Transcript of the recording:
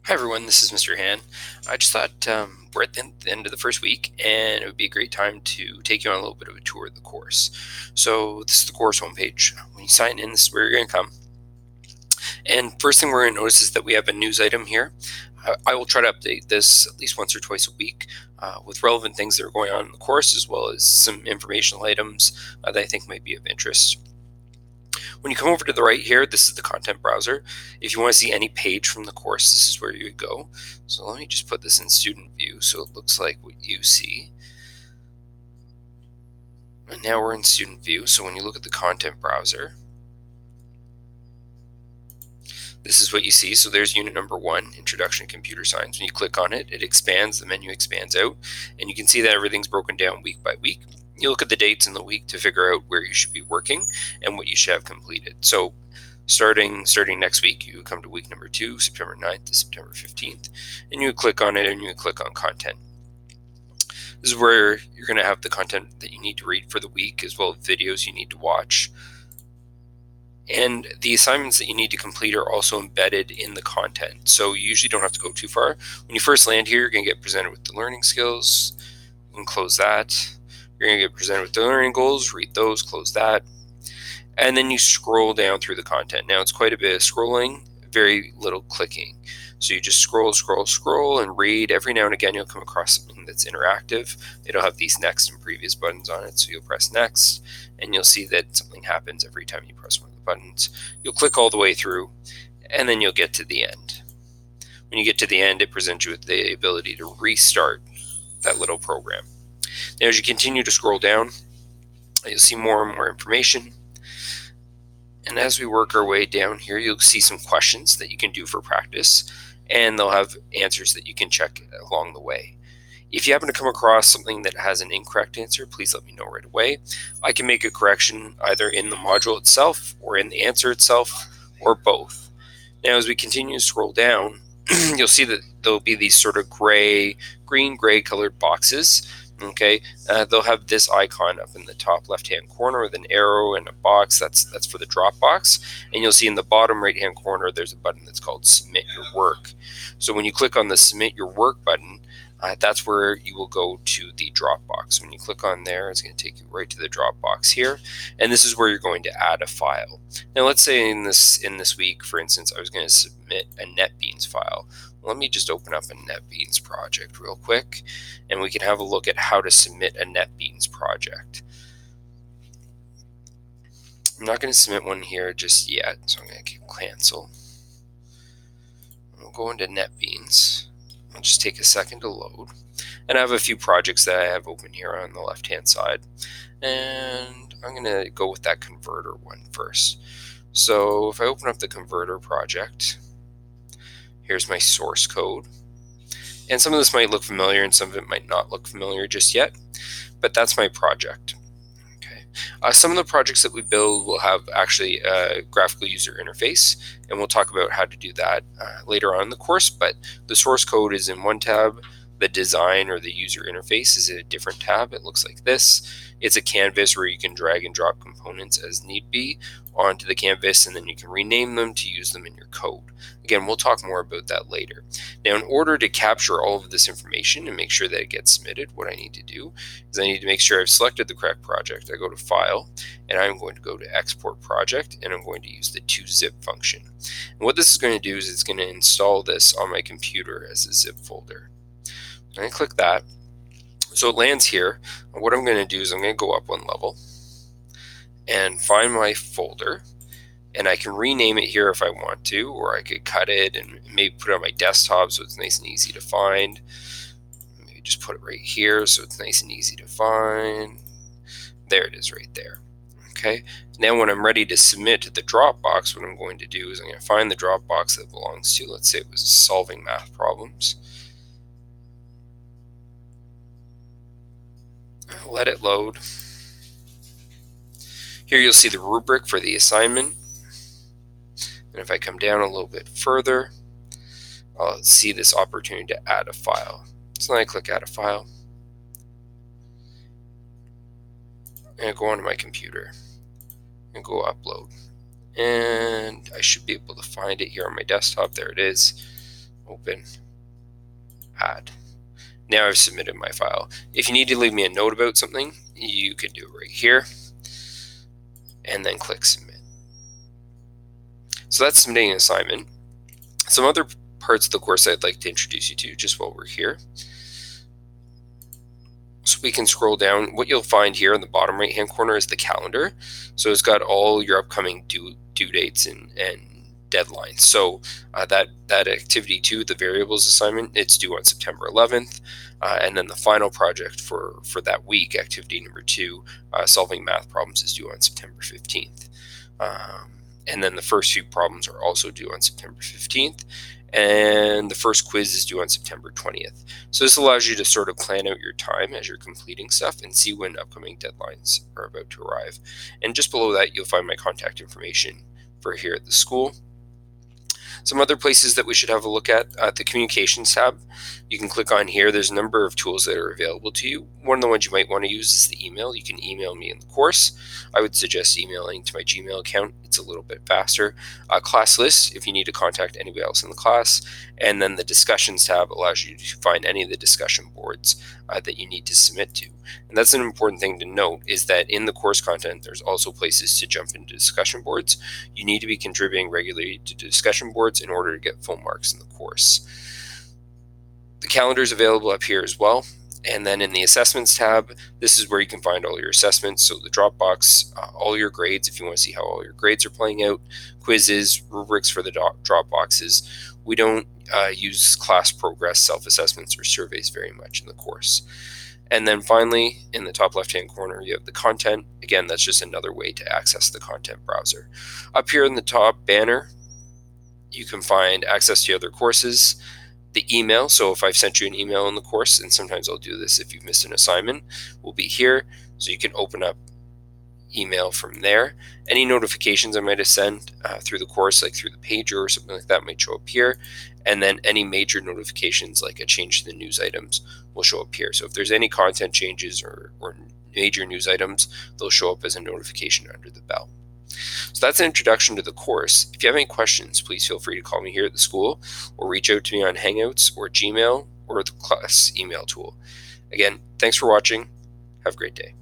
Hi everyone, this is Mr. Han. I just thought we're at the end of the first week and it would be a great time to take you on a little bit of a tour of the course. So this is the course homepage. When you sign in, this is where you're going to come. And first thing we're going to notice is that we have a news item here. I will try to update this at least once or twice a week with relevant things that are going on in the course, as well as some informational items that I think might be of interest. When you come over to the right here, this is the content browser. If you want to see any page from the course, this is where you would go. So let me just put this in student view so it looks like what you see. And now we're in student view. So when you look at the content browser, this is what you see. So there's unit number 1, Introduction to Computer Science. When you click on it, it expands, the menu expands out, and you can see that everything's broken down week by week. You look at the dates in the week to figure out where you should be working and what you should have completed. So starting next week, you would come to week number 2, September 9th to September 15th, and you would click on it and you would click on content. This is where you're going to have the content that you need to read for the week, as well as videos you need to watch. And the assignments that you need to complete are also embedded in the content. So you usually don't have to go too far. When you first land here, you're going to get presented with the learning skills. You can close that. You're going to get presented with the learning goals, read those, close that. And then you scroll down through the content. Now it's quite a bit of scrolling, very little clicking. So you just scroll and read. Every now and again you'll come across something that's interactive. It'll have these next and previous buttons on it. So you'll press next and you'll see that something happens every time you press one of the buttons. You'll click all the way through and then you'll get to the end. When you get to the end, it presents you with the ability to restart that little program. Now as you continue to scroll down, you'll see more and more information. And as we work our way down here, you'll see some questions that you can do for practice, and they'll have answers that you can check along the way. If you happen to come across something that has an incorrect answer, please let me know right away. I can make a correction either in the module itself or in the answer itself or both. Now, as we continue to scroll down, you'll see that there'll be these sort of green-gray colored boxes. Okay, they'll have this icon up in the top left-hand corner with an arrow and a box. That's for the drop box. And you'll see in the bottom right-hand corner, there's a button that's called Submit Your Work. So when you click on the Submit Your Work button, that's where you will go to the Dropbox. When you click on there, it's going to take you right to the Dropbox here, and this is where you're going to add a file. Now, let's say in this week, for instance, I was going to submit a NetBeans file. Let me just open up a NetBeans project real quick, and we can have a look at how to submit a NetBeans project. I'm not going to submit one here just yet, so I'm going to cancel. We'll go into NetBeans. I'll just take a second to load. And I have a few projects that I have open here on the left-hand side. And I'm going to go with that converter one first. So if I open up the converter project, here's my source code. And some of this might look familiar and some of it might not look familiar just yet, but that's my project. Some of the projects that we build will have actually a graphical user interface, and we'll talk about how to do that later on in the course, but the source code is in one tab. The design or the user interface is in a different tab. It looks like this. It's a canvas where you can drag and drop components as need be onto the canvas, and then you can rename them to use them in your code. Again, we'll talk more about that later. Now, in order to capture all of this information and make sure that it gets submitted, what I need to do is I need to make sure I've selected the correct project. I go to File, and I'm going to go to Export Project, and I'm going to use the to-zip function. And what this is going to do is it's going to install this on my computer as a zip folder. I click that. So it lands here. And what I'm going to do is I'm going to go up one level and find my folder. And I can rename it here if I want to, or I could cut it and maybe put it on my desktop so it's nice and easy to find. Maybe just put it right here so it's nice and easy to find. There it is right there. Okay. Now when I'm ready to submit to the Dropbox, what I'm going to do is I'm going to find the Dropbox that it belongs to. Let's say it was solving math problems. Let it load. Here you'll see the rubric for the assignment. And if I come down a little bit further, I'll see this opportunity to add a file. So then I click Add a File. And I go onto my computer and go Upload. And I should be able to find it here on my desktop. There it is. open, add. Now I've submitted my file. If you need to leave me a note about something, you can do it right here, and then click submit. So that's submitting an assignment. Some other parts of the course I'd like to introduce you to just while we're here. So we can scroll down. What you'll find here in the bottom right hand corner is the calendar. So it's got all your upcoming due dates and deadlines. So that activity 2, the variables assignment, it's due on September 11th. And then the final project for that week, activity number 2, solving math problems, is due on September 15th. And then the first few problems are also due on September 15th. And the first quiz is due on September 20th. So this allows you to sort of plan out your time as you're completing stuff and see when upcoming deadlines are about to arrive. And just below that, you'll find my contact information for here at the school. Some other places that we should have a look at, the communications tab. You can click on here. There's a number of tools that are available to you. One of the ones you might want to use is the email. You can email me in the course. I would suggest emailing to my Gmail account. It's a little bit faster. Class lists, if you need to contact anybody else in the class. And then the discussions tab allows you to find any of the discussion boards that you need to submit to. And that's an important thing to note, is that in the course content, there's also places to jump into discussion boards. You need to be contributing regularly to discussion boards in order to get full marks in the course. The calendar is available up here as well. And then in the assessments tab, this is where you can find all your assessments. So the Dropbox, all your grades, if you want to see how all your grades are playing out, quizzes, rubrics for the Dropboxes. We don't use class progress self-assessments or surveys very much in the course. And then finally, in the top left-hand corner, you have the content. Again, that's just another way to access the content browser. Up here in the top banner, you can find access to other courses, the email. So if I've sent you an email in the course, and sometimes I'll do this if you've missed an assignment, will be here. So you can open up email from there. Any notifications I might have sent through the course, like through the pager or something like that, might show up here. And then any major notifications, like a change to the news items, will show up here. So if there's any content changes or major news items, they'll show up as a notification under the bell. So that's an introduction to the course. If you have any questions, please feel free to call me here at the school, or reach out to me on Hangouts or Gmail or the class email tool. Again, thanks for watching. Have a great day.